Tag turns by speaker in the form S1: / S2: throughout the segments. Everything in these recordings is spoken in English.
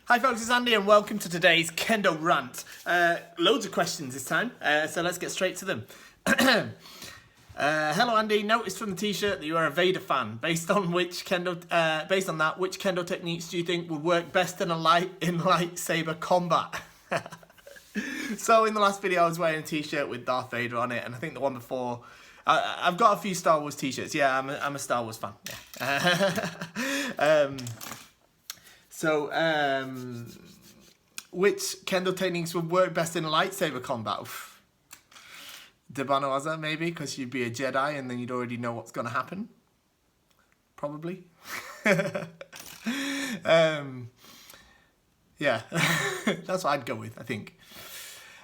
S1: Hi folks, it's Andy and welcome to today's Kendo rant. Loads of questions this time, so let's get straight to them. Hello Andy, noticed from the t-shirt that you are a Vader fan. Based on that, which Kendo techniques do you think would work best in lightsaber combat? So in the last video I was wearing a t-shirt with Darth Vader on it, and I think the one before, I've got a few Star Wars t-shirts. Yeah, I'm a Star Wars fan. Yeah. So, which Kendo techniques would work best in lightsaber combat? Debano Aza, maybe, because you'd be a Jedi and then you'd already know what's going to happen. Probably. Yeah, that's what I'd go with, I think.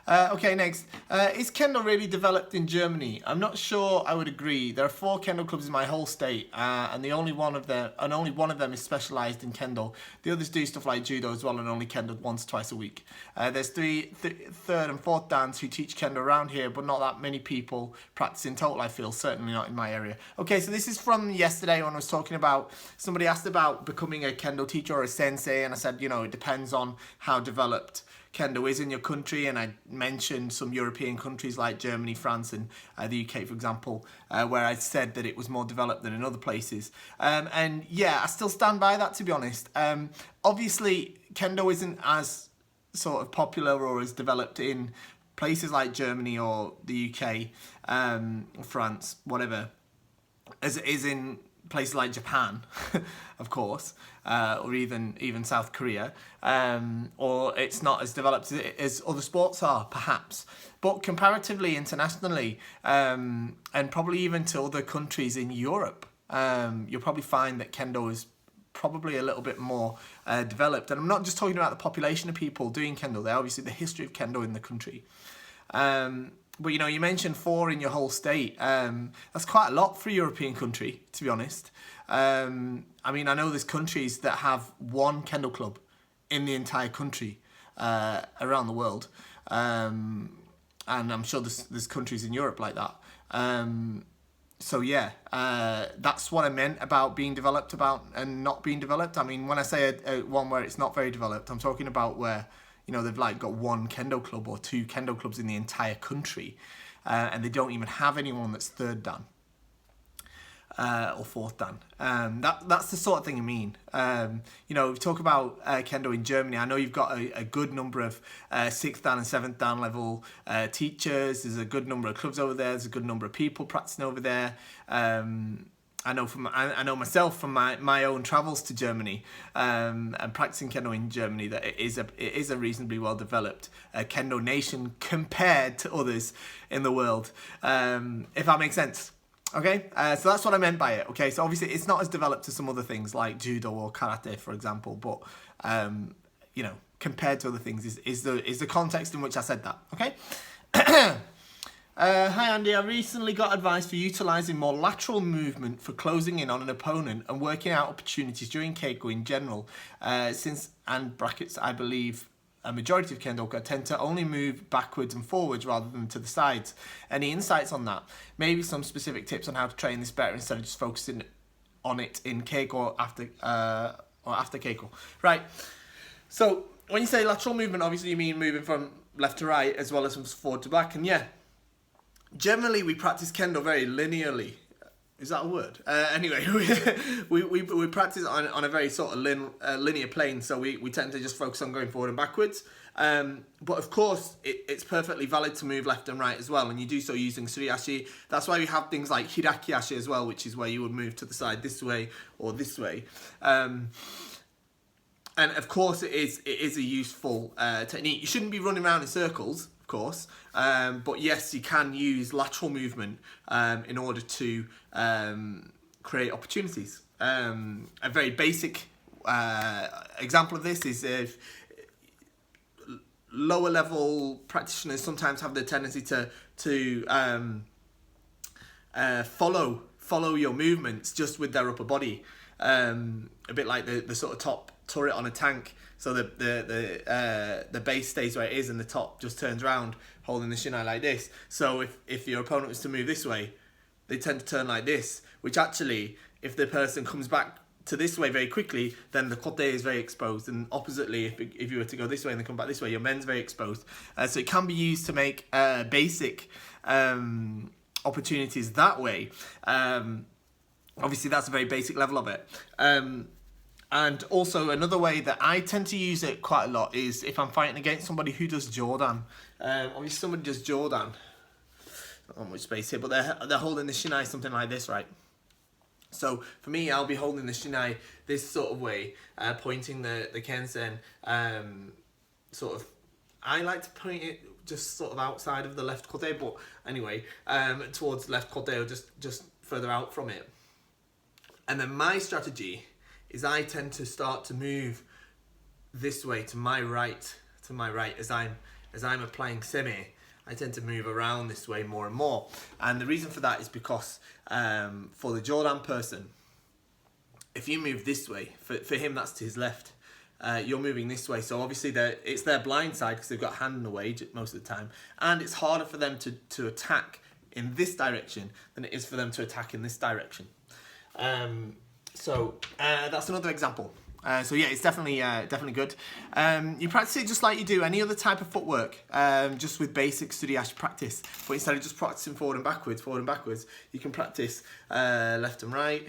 S1: Okay, next. Is Kendo really developed in Germany? I'm not sure I would agree. There are 4 Kendo clubs in my whole state, and only one of them is specialised in Kendo. The others do stuff like judo as well, and only Kendo once or twice a week. There's 3rd and 4th dans who teach Kendo around here, but not that many people practice in total, I feel, certainly not in my area. Okay, so this is from yesterday when I was talking about, somebody asked about becoming a Kendo teacher or a sensei, and I said, you know, it depends on how developed Kendo is in your country, and I mentioned some European countries like Germany, France, and the UK, for example, where I said that it was more developed than in other places. And yeah, I still stand by that, to be honest. Obviously, Kendo isn't as sort of popular or as developed in places like Germany or the UK, France, whatever, as it is in places like Japan, of course, or even South Korea, or it's not as developed as other sports are, perhaps. But comparatively, internationally, and probably even to other countries in Europe, you'll probably find that Kendo is probably a little bit more developed. And I'm not just talking about the population of people doing Kendo there, obviously the history of Kendo in the country. But, you know, you mentioned 4 in your whole state. That's quite a lot for a European country, to be honest. I mean, I know there's countries that have 1 Kendo club in the entire country around the world. And I'm sure there's countries in Europe like that. So, yeah, that's what I meant about being developed and not being developed. I mean, when I say one where it's not very developed, I'm talking about where, you know, they've like got 1 Kendo club or 2 Kendo clubs in the entire country, and they don't even have anyone that's 3rd dan or 4th dan. That's the sort of thing I mean. You know, we talk about Kendo in Germany. I know you've got a good number of 6th dan and 7th dan level teachers. There's a good number of clubs over there. There's a good number of people practicing over there. I know myself from my own travels to Germany and practicing Kendo in Germany that it is a reasonably well developed Kendo nation compared to others in the world, if that makes sense. Okay, so that's what I meant by it. Okay, so obviously it's not as developed as some other things like judo or karate, for example, but you know, compared to other things is the context in which I said that. Okay. Hi Andy, I recently got advice for utilising more lateral movement for closing in on an opponent and working out opportunities during Keiko in general, since, and brackets, I believe a majority of Kendoka tend to only move backwards and forwards rather than to the sides. Any insights on that? Maybe some specific tips on how to train this better instead of just focusing on it in Keiko or after Keiko. Right, so when you say lateral movement, obviously you mean moving from left to right as well as from forward to back, and yeah, generally, we practice Kendo very linearly. Is that a word? Anyway, we practice on a very sort of linear plane, so we tend to just focus on going forward and backwards. But of course, it's perfectly valid to move left and right as well, and you do so using suriashi. That's why we have things like hirakiashi as well, which is where you would move to the side this way or this way. And of course, it is a useful technique. You shouldn't be running around in circles, of course, but yes, you can use lateral movement in order to create opportunities. A very basic example of this is if lower level practitioners sometimes have the tendency to follow your movements just with their upper body, a bit like the sort of top turret on a tank. So the base stays where it is and the top just turns around, holding the shinai like this. So if your opponent was to move this way, they tend to turn like this, which actually, if the person comes back to this way very quickly, then the Kote is very exposed. And oppositely, if you were to go this way and then come back this way, your men's very exposed. So it can be used to make basic opportunities that way. Obviously, that's a very basic level of it. And also another way that I tend to use it quite a lot is if I'm fighting against somebody who does Jordan. Obviously, somebody does Jordan. Not much space here, but they're holding the shinai something like this, right? So for me, I'll be holding the shinai this sort of way, pointing the kensen. Sort of, I like to point it just sort of outside of the left kote, but anyway, towards left kote or just further out from it. And then my strategy is I tend to start to move this way to my right as I'm applying semi. I tend to move around this way more and more, and the reason for that is because for the Jordan person, if you move this way, for him that's to his left, you're moving this way, so obviously it's their blind side because they've got a hand in the way most of the time, and it's harder for them to attack in this direction than it is for them to attack in this direction. So that's another example. So yeah, it's definitely good. You practice it just like you do any other type of footwork, just with basic Suriyashi practice. But instead of just practicing forward and backwards, you can practice left and right,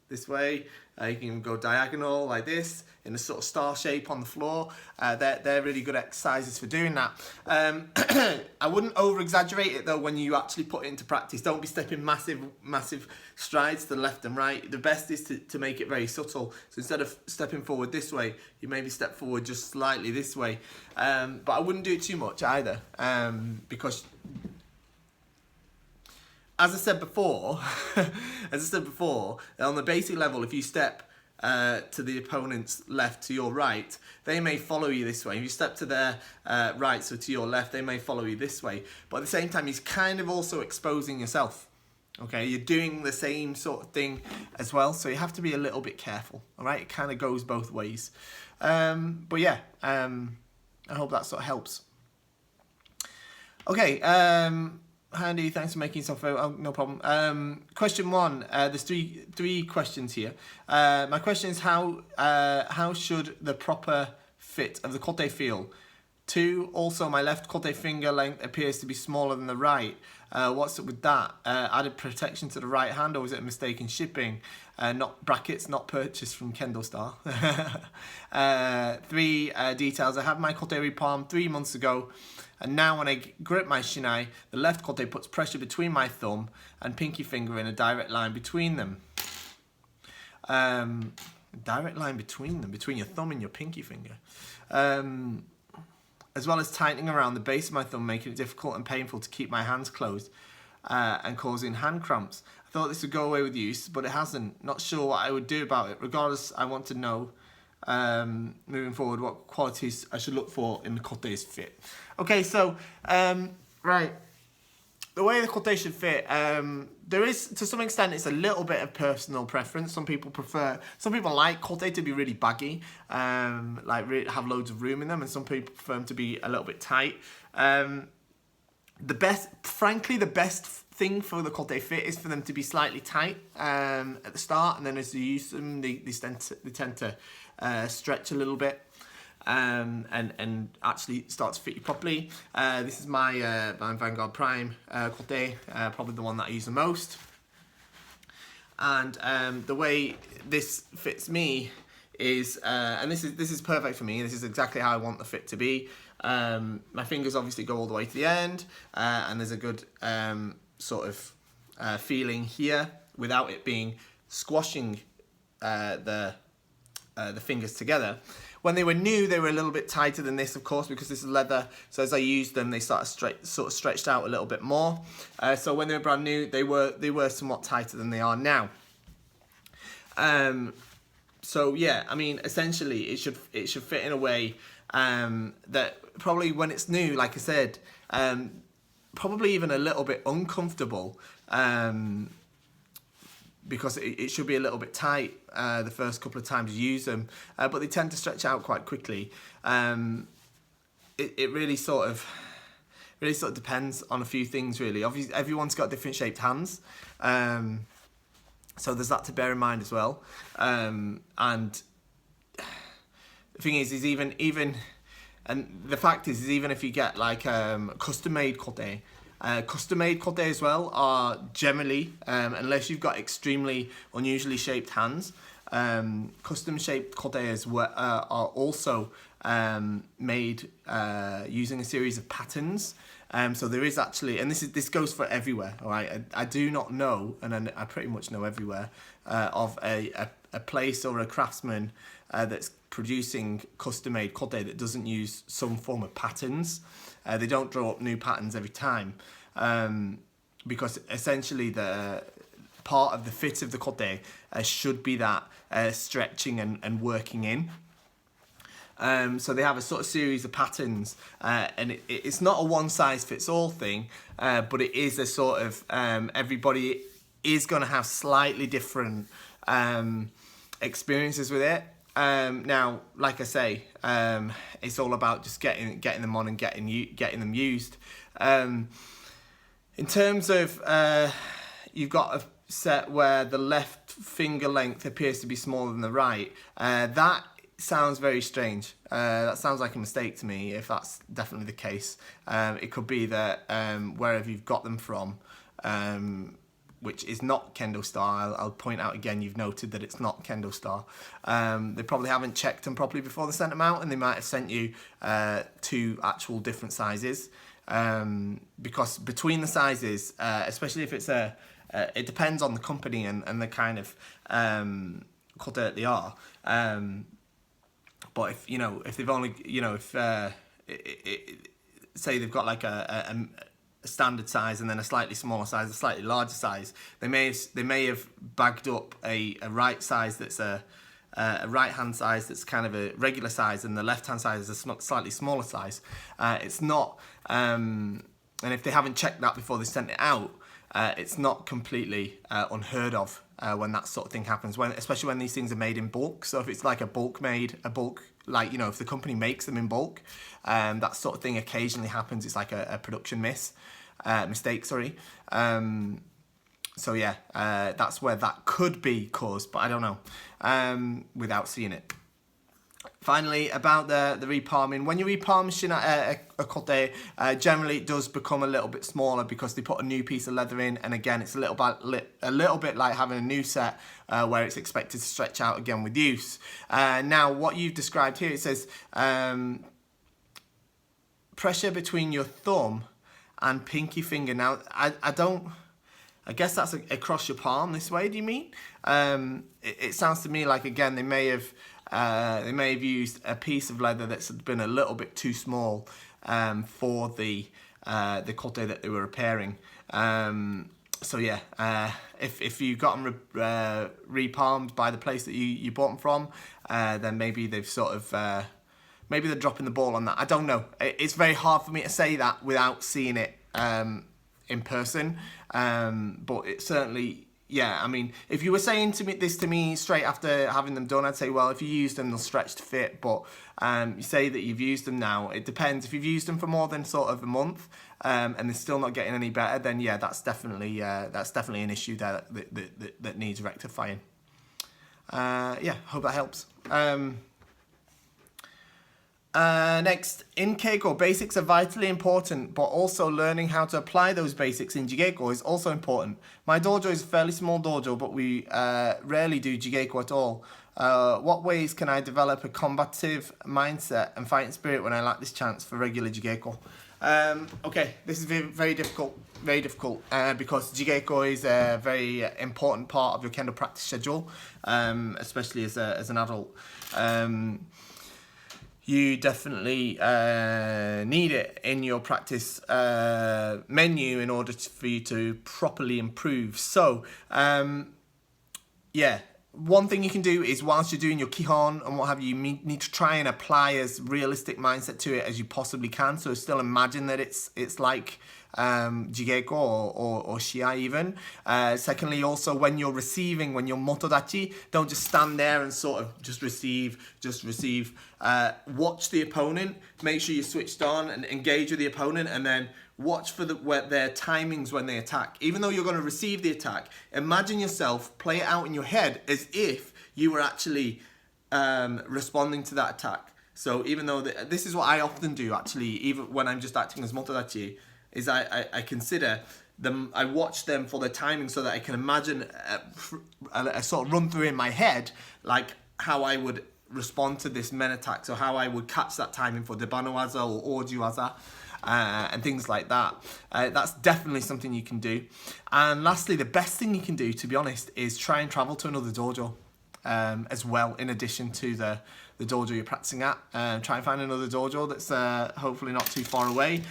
S1: this way. You can go diagonal like this, in a sort of star shape on the floor. They're really good exercises for doing that. I wouldn't over-exaggerate it though when you actually put it into practice. Don't be stepping massive strides to the left and right. The best is to make it very subtle. So instead of stepping forward this way, you maybe step forward just slightly this way. But I wouldn't do it too much either, because as I said before, on the basic level, if you step to the opponent's left to your right, they may follow you this way. If you step to their right, so to your left, they may follow you this way. But at the same time, he's kind of also exposing yourself. Okay, you're doing the same sort of thing as well, so you have to be a little bit careful. All right, it kind of goes both ways. But yeah, I hope that sort of helps. Okay. Handy, thanks for making yourself out. Oh, no problem. Question 1. There's three questions here. My question is how should the proper fit of the kote feel? 2. Also, my left kote finger length appears to be smaller than the right. What's up with that? Added protection to the right hand, or was it a mistake in shipping? Not brackets, not purchased from KendoStar. 3 details. I had my kote palm 3 months ago. And now when I grip my shinai, the left kote puts pressure between my thumb and pinky finger in a direct line between them. Direct line between them, between your thumb and your pinky finger. As well as tightening around the base of my thumb, making it difficult and painful to keep my hands closed and causing hand cramps. I thought this would go away with use, but it hasn't. Not sure what I would do about it. Regardless, I want to know moving forward what qualities I should look for in the kote's fit. Okay, so right, the way the kote should fit, there is, to some extent, it's a little bit of personal preference. Some people like kote to be really baggy, have loads of room in them, and some people prefer them to be a little bit tight. The best thing for the kote fit is for them to be slightly tight at the start, and then as you use them, they tend to stretch a little bit. And actually start to fit you properly. This is my Vanguard Prime Kote, probably the one that I use the most. And the way this fits me is, and this is perfect for me. This is exactly how I want the fit to be. My fingers obviously go all the way to the end, and there's a good sort of feeling here without it being squashing the fingers together. When they were new, they were a little bit tighter than this, of course, because this is leather. So as I used them, they sort of stretched out a little bit more. So when they were brand new, they were somewhat tighter than they are now. So yeah, I mean, essentially, it should fit in a way that probably when it's new, like I said, probably even a little bit uncomfortable. Because it should be a little bit tight the first couple of times you use them, but they tend to stretch out quite quickly. It really sort of depends on a few things, really. Obviously, everyone's got different shaped hands, So there's that to bear in mind as well. And the thing is even and the fact is even if you get like custom-made kote, custom-made kote as well are generally, unless you've got extremely unusually shaped hands, custom-shaped kotes are also made using a series of patterns. So there is actually, and this goes for everywhere. All right, I do not know, and I pretty much know everywhere of a place or a craftsman that's producing custom-made kote that doesn't use some form of patterns. They don't draw up new patterns every time, because essentially the part of the fit of the kote should be that stretching and working in. So they have a sort of series of patterns, and it's not a one-size-fits-all thing, but it is a sort of, everybody is going to have slightly different experiences with it. Now, like I say, it's all about just getting them on and getting them used. In terms of, you've got a set where the left finger length appears to be smaller than the right. That sounds very strange. That sounds like a mistake to me, if that's definitely the case. It could be that wherever you've got them from, which is not KendoStar, I'll point out again, you've noted that it's not KendoStar. They probably haven't checked them properly before they sent them out, and they might have sent you two actual different sizes. Because between the sizes, especially if it's it depends on the company and the kind of kote that they are. But if they've only, say they've got like a standard size and then a slightly smaller size, a slightly larger size, they may have bagged up a right size that's a right hand size that's kind of a regular size, and the left hand size is a slightly smaller size. It's not, and if they haven't checked that before they sent it out, it's not completely unheard of when that sort of thing happens, especially when these things are made in bulk. So if it's like a bulk, like, if the company makes them in bulk, that sort of thing occasionally happens. It's like a production mistake, sorry. So yeah, that's where that could be caused, but I don't know, without seeing it. Finally, about the repalming. When you repalm a kote, generally it does become a little bit smaller because they put a new piece of leather in, and again, it's a little bit like having a new set where it's expected to stretch out again with use. Now, what you've described here, it says pressure between your thumb and pinky finger. Now, I guess that's across your palm this way, do you mean? It sounds to me like, again, they may have used a piece of leather that's been a little bit too small for the kote that they were repairing. So yeah, if you got them repalmed by the place that you bought them from, then maybe they've sort of maybe they're dropping the ball on that. I don't know. It's very hard for me to say that without seeing it in person. But it certainly, yeah, I mean, if you were saying this to me straight after having them done, I'd say, well, if you use them, they'll stretch to fit. But you say that you've used them now. It depends. If you've used them for more than sort of a month and they're still not getting any better, then yeah, that's definitely an issue there that needs rectifying. Yeah, hope that helps. Next, in Keiko, basics are vitally important, but also learning how to apply those basics in Jigeko is also important. My dojo is a fairly small dojo, but we rarely do Jigeko at all. What ways can I develop a combative mindset and fighting spirit when I lack this chance for regular Jigeko? Okay, this is very difficult, because Jigeko is a very important part of your Kendo practice schedule, especially as an adult. You definitely need it in your practice menu in order for you to properly improve. So, yeah, one thing you can do is whilst you're doing your Kihon and what have you, you need to try and apply as realistic mindset to it as you possibly can. So still imagine that it's like Jigeko or Shiai even. Secondly, also when you're receiving, when you're motodachi, don't just stand there and sort of just receive. Watch the opponent, make sure you're switched on and engage with the opponent, and then watch for their timings when they attack. Even though you're going to receive the attack, imagine yourself, play it out in your head as if you were actually responding to that attack. So even though this is what I often do actually, even when I'm just acting as motodachi, is I consider them, I watch them for their timing so that I can imagine a sort of run through in my head, like how I would respond to this men attack, so how I would catch that timing for Debanowaza or Ojuwaza, and things like that. That's definitely something you can do. And lastly, the best thing you can do, to be honest, is try and travel to another dojo as well, in addition to the dojo you're practicing at. Try and find another dojo that's hopefully not too far away.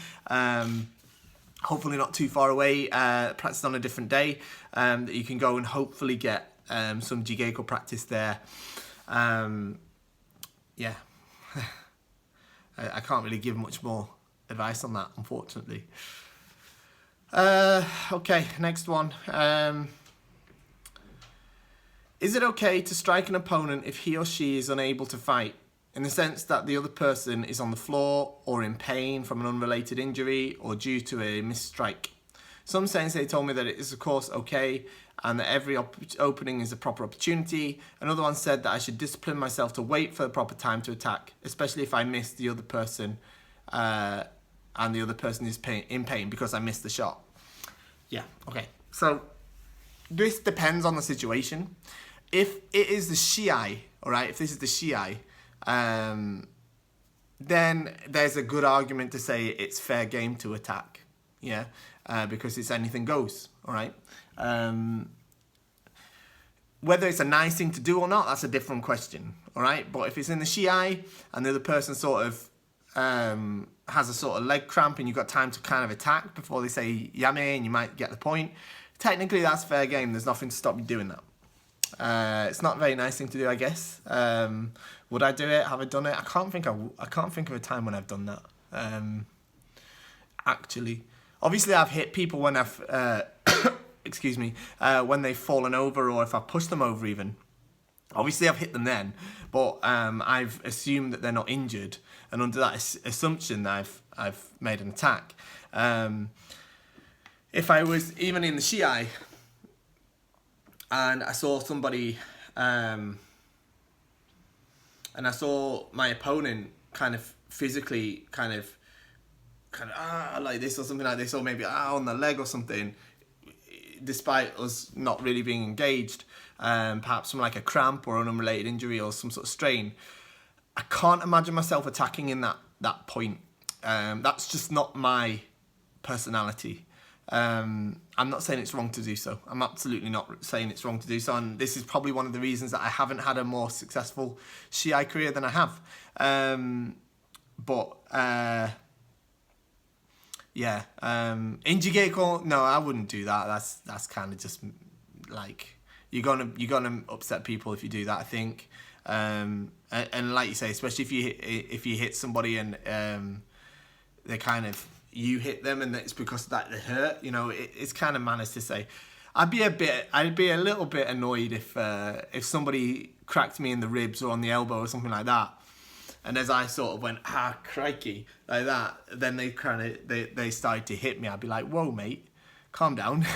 S1: Practice on a different day, that you can go and hopefully get some Jigeko practice there. Yeah, I can't really give much more advice on that, unfortunately. Okay, next one. Is it okay to strike an opponent if he or she is unable to fight, in the sense that the other person is on the floor or in pain from an unrelated injury or due to a missed strike? Some sensei told me that it is of course okay and that every opening is a proper opportunity. Another one said that I should discipline myself to wait for the proper time to attack, especially if I miss the other person and the other person is in pain because I missed the shot. Yeah, okay. So this depends on the situation. If it is the shiai, all right, if this is the shiai, then there's a good argument to say it's fair game to attack, yeah, because it's anything goes, all right. Whether it's a nice thing to do or not, that's a different question, all right. But if it's in the shiai and the other person sort of has a sort of leg cramp and you've got time to kind of attack before they say yame and you might get the point, technically that's fair game. There's nothing to stop you doing that. It's not a very nice thing to do, I guess. Would I do it? Have I done it? I can't think of a time when I've done that. Actually, obviously I've hit people when I've excuse me, when they've fallen over or if I push them over even. Obviously I've hit them then, but I've assumed that they're not injured, and under that assumption I've made an attack. If I was even in the shiai and I saw somebody and I saw my opponent kind of physically kind of like this or something like this, or maybe on the leg or something, despite us not really being engaged, perhaps from like a cramp or an unrelated injury or some sort of strain, I can't imagine myself attacking in that point. That's just not my personality. I'm not saying it's wrong to do so. I'm absolutely not saying it's wrong to do so, and this is probably one of the reasons that I haven't had a more successful shiai career than I have. Yeah, in Jigeko, no, I wouldn't do that. That's kind of just like you're gonna upset people if you do that, I think. And like you say, especially if you hit somebody and they kind of, you hit them and it's because that they hurt, you know, it's kind of manners to say. I'd be a little bit annoyed if somebody cracked me in the ribs or on the elbow or something like that, and as I sort of went, crikey, like that, then they started to hit me. I'd be like, whoa, mate, calm down.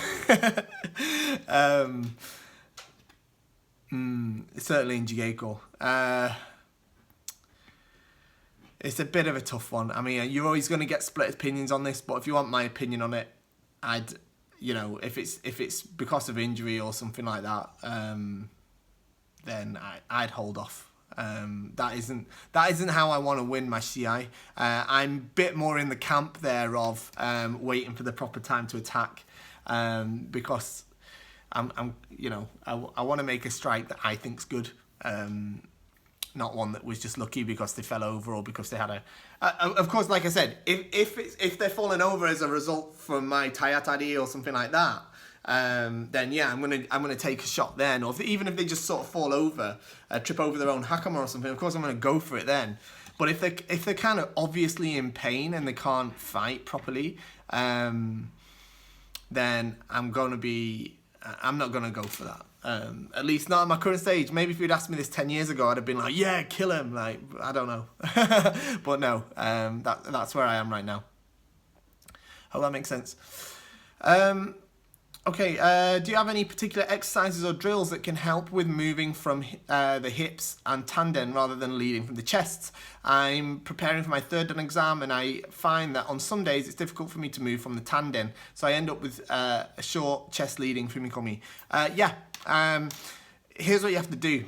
S1: Certainly in Jigeko. It's a bit of a tough one. I mean, you're always going to get split opinions on this, but if you want my opinion on it, if it's because of injury or something like that, then I'd hold off. That isn't how I want to win my shiai. I'm a bit more in the camp there of waiting for the proper time to attack, because I want to make a strike that I think's good, not one that was just lucky because they fell over or because they had of course, like I said, if they're falling over as a result from my tayatari or something like that, then yeah, I'm gonna take a shot then. Or even if they just sort of fall over, trip over their own hakama or something, of course I'm gonna go for it then. But if they're kind of obviously in pain and they can't fight properly, then I'm not gonna go for that. At least not at my current stage. Maybe if you'd asked me this 10 years ago, I'd have been like, yeah, kill him. Like, I don't know. But no, that's where I am right now. Hope that makes sense. Okay, do you have any particular exercises or drills that can help with moving from the hips and tandem rather than leading from the chest? I'm preparing for my third Dan exam, and I find that on some days it's difficult for me to move from the tandem, so I end up with a short chest leading fumikomi. Here's what you have to do.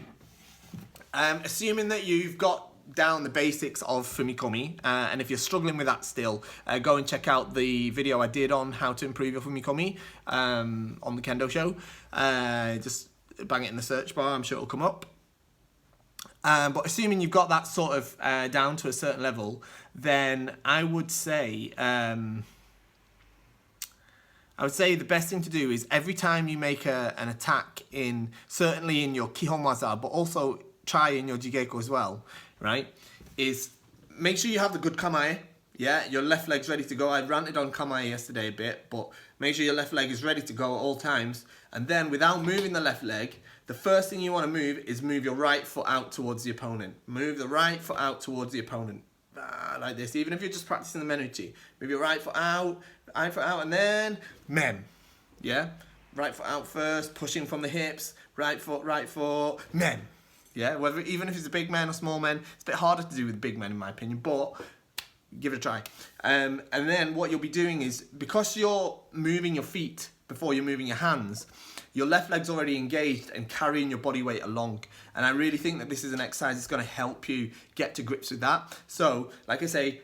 S1: Assuming that you've got down the basics of fumikomi, and if you're struggling with that still, go and check out the video I did on how to improve your fumikomi on the Kendo show. Just bang it in the search bar, I'm sure it'll come up. But assuming you've got that sort of down to a certain level, then I would say the best thing to do is every time you make an attack, certainly in your Kihon Waza, but also try in your Jigeko as well, right, is make sure you have the good kamae. Yeah, your left leg's ready to go. I ranted on kamae yesterday a bit, but make sure your left leg is ready to go at all times. And then without moving the left leg, the first thing you want to move is move your right foot out towards the opponent. Move the right foot out towards the opponent. Like this, even if you're just practicing the menuchi. Move your right foot out, and then men. Yeah? Right foot out first, pushing from the hips, right foot, men. Yeah, even if it's a big man or small man, it's a bit harder to do with big men in my opinion, but give it a try. And then what you'll be doing is, because you're moving your feet before you're moving your hands, your left leg's already engaged and carrying your body weight along. And I really think that this is an exercise that's going to help you get to grips with that. So, like I say,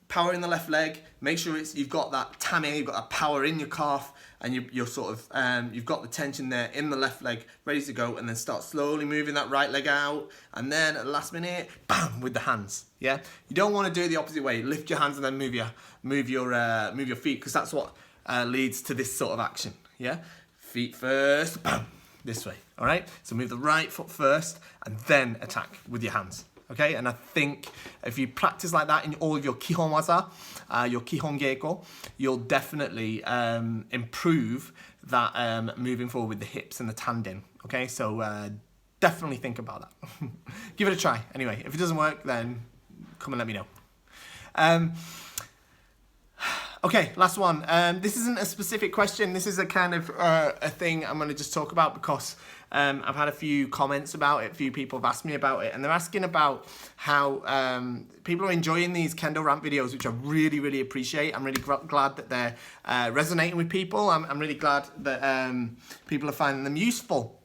S1: power in the left leg, make sure you've got that tame, you've got that power in your calf, and you're sort of, you've got the tension there in the left leg, ready to go, and then start slowly moving that right leg out, and then at the last minute, bam, with the hands, yeah? You don't want to do it the opposite way, lift your hands and then move your feet, because that's what leads to this sort of action, yeah? Feet first, bam, this way, all right? So move the right foot first, and then attack with your hands. Okay, and I think if you practice like that in all of your Kihon Waza, your Kihon Geiko, you'll definitely improve that moving forward with the hips and the tandem. Okay, so definitely think about that. Give it a try. Anyway, if it doesn't work, then come and let me know. Okay, last one. This isn't a specific question. This is a kind of a thing I'm going to just talk about because I've had a few comments about it. A few people have asked me about it, and they're asking about how people are enjoying these Kendo RANT videos, which I really, really appreciate. I'm really glad that they're resonating with people. I'm really glad that people are finding them useful.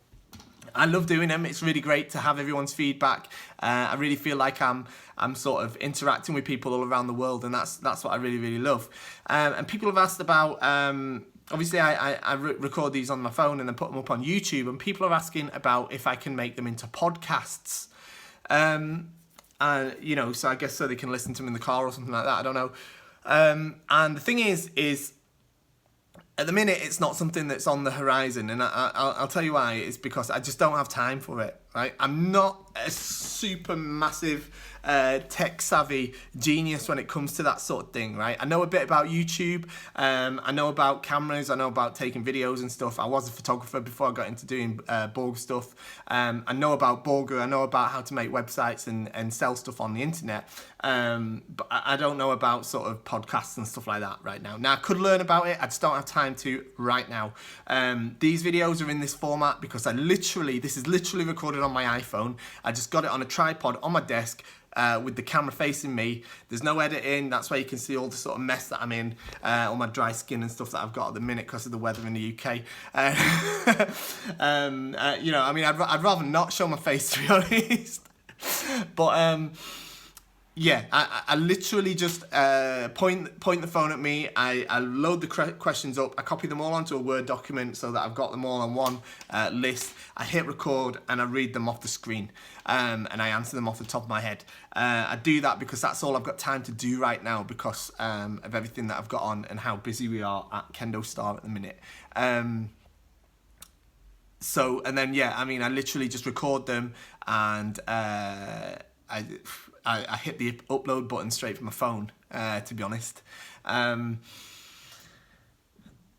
S1: I love doing them. It's really great to have everyone's feedback. I really feel like I'm sort of interacting with people all around the world, and that's what I really, really love. And people have asked about, obviously I record these on my phone and then put them up on YouTube, and people are asking about if I can make them into podcasts. You know, so I guess so they can listen to them in the car or something like that. I don't know. And the thing is at the minute, it's not something that's on the horizon, and I'll tell you why. It's because I just don't have time for it, right? I'm not a super massive tech-savvy genius when it comes to that sort of thing, right? I know a bit about YouTube, I know about cameras, I know about taking videos and stuff. I was a photographer before I got into doing Borg stuff. I know about Borger, I know about how to make websites and sell stuff on the internet, but I don't know about sort of podcasts and stuff like that right now. Now, I could learn about it, I just don't have time to right now. These videos are in this format because this is literally recorded on my iPhone. I just got it on a tripod on my desk, with the camera facing me. There's no editing. That's why you can see all the sort of mess that I'm in, all my dry skin and stuff that I've got at the minute because of the weather in the UK. You know, I mean, I'd rather not show my face, to be honest. But yeah, I literally just point the phone at me. I load the questions up. I copy them all onto a Word document so that I've got them all on one list. I hit record and I read them off the screen, and I answer them off the top of my head. I do that because that's all I've got time to do right now because of everything that I've got on and how busy we are at KendoStar at the minute. So, and then, yeah, I mean, I literally just record them and I hit the upload button straight from my phone, to be honest.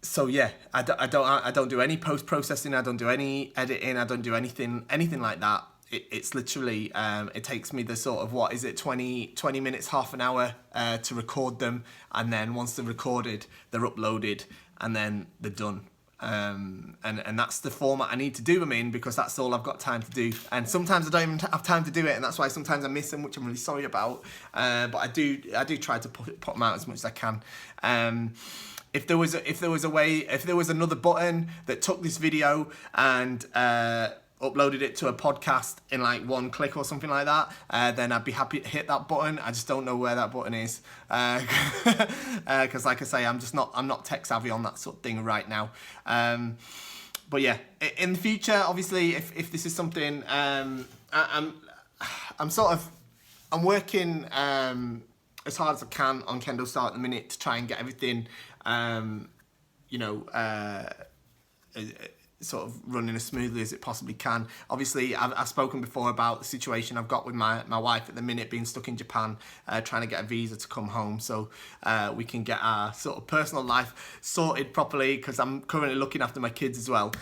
S1: So yeah, I don't do any post-processing, I don't do any editing, I don't do anything like that. it's literally, it takes me the sort of, what is it, 20 minutes, half an hour to record them. And then once they're recorded, they're uploaded and then they're done. And that's the format I need to do them in, because that's all I've got time to do. And sometimes I don't even have time to do it, and that's why sometimes I miss them, which I'm really sorry about. But I do try to put them out as much as I can. If there was another button that took this video and uploaded it to a podcast in like one click or something like that, then I'd be happy to hit that button. I just don't know where that button is, because like I say, I'm not tech savvy on that sort of thing right now. But yeah, in the future, obviously, if this is something, I'm working as hard as I can on KendoStar at the minute to try and get everything, sort of running as smoothly as it possibly can. Obviously, I've spoken before about the situation I've got with my wife at the minute, being stuck in Japan, trying to get a visa to come home, so we can get our sort of personal life sorted properly, because I'm currently looking after my kids as well.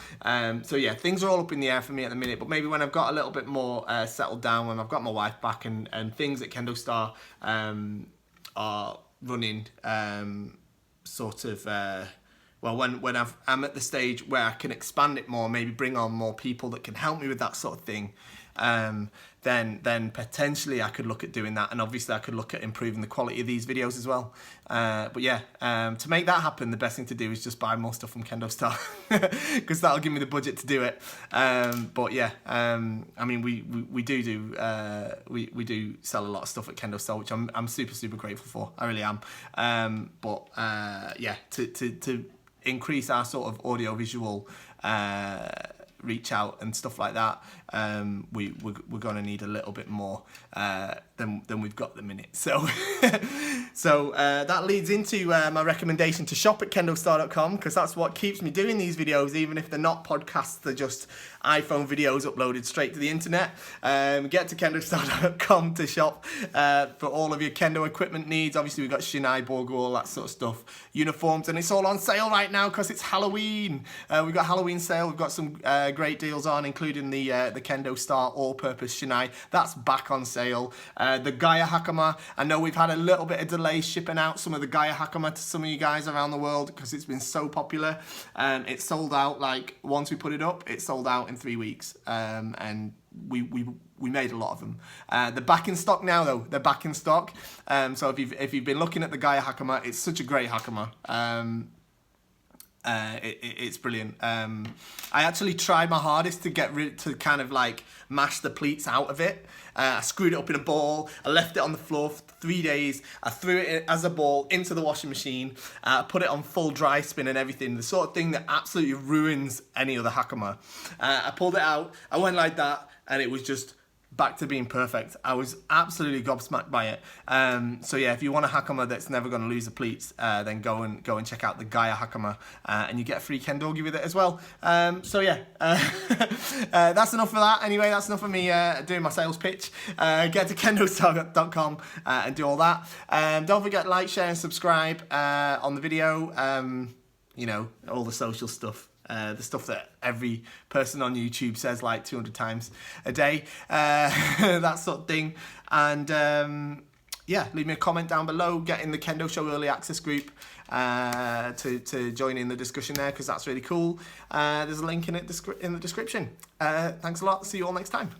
S1: So yeah, things are all up in the air for me at the minute, but maybe when I've got a little bit more settled down, when I've got my wife back, and things at KendoStar are running well, when I'm at the stage where I can expand it more, maybe bring on more people that can help me with that sort of thing, then potentially I could look at doing that, and obviously I could look at improving the quality of these videos as well. But yeah, to make that happen, the best thing to do is just buy more stuff from KendoStar, because that'll give me the budget to do it. But yeah, I mean, we do sell a lot of stuff at KendoStar, which I'm super grateful for. I really am. But yeah, to increase our sort of audio-visual reach out and stuff like that, we're going to need a little bit more than we've got at the minute. So so that leads into my recommendation to shop at KendoStar.com, because that's what keeps me doing these videos, even if they're not podcasts, they're just iPhone videos uploaded straight to the internet. Get to KendoStar.com to shop for all of your Kendo equipment needs. Obviously, we've got Shinai, Borgu, all that sort of stuff, uniforms, and it's all on sale right now because it's Halloween. We've got Halloween sale. We've got some great deals on, including the KendoStar all-purpose Shinai. That's back on sale. The Gaia Hakama, I know we've had a little bit of delay shipping out some of the Gaia Hakama to some of you guys around the world because it's been so popular. It sold out, like, once we put it up, it sold out in 3 weeks, and we made a lot of them. They're back in stock now, though. They're back in stock. So if you've been looking at the Gaia Hakama, it's such a great Hakama. It's brilliant. I actually tried my hardest to to kind of like mash the pleats out of it. I screwed it up in a ball. I left it on the floor for 3 days. I threw it as a ball into the washing machine. Put it on full dry spin and everything. The sort of thing that absolutely ruins any other Hakama. I pulled it out. I went like that, and it was just back to being perfect. I was absolutely gobsmacked by it. So yeah, if you want a Hakama that's never going to lose the pleats, then go and check out the Gaia Hakama, and you get a free Kendogi with it as well. So yeah, that's enough for that. Anyway, that's enough for me doing my sales pitch. Get to KendoStar.com and do all that. Don't forget, like, share, and subscribe on the video. You know, all the social stuff. The stuff that every person on YouTube says like 200 times a day, that sort of thing. And yeah, leave me a comment down below. Get in the Kendo Show Early Access group to join in the discussion there, because that's really cool. There's a link in the description. Thanks a lot. See you all next time.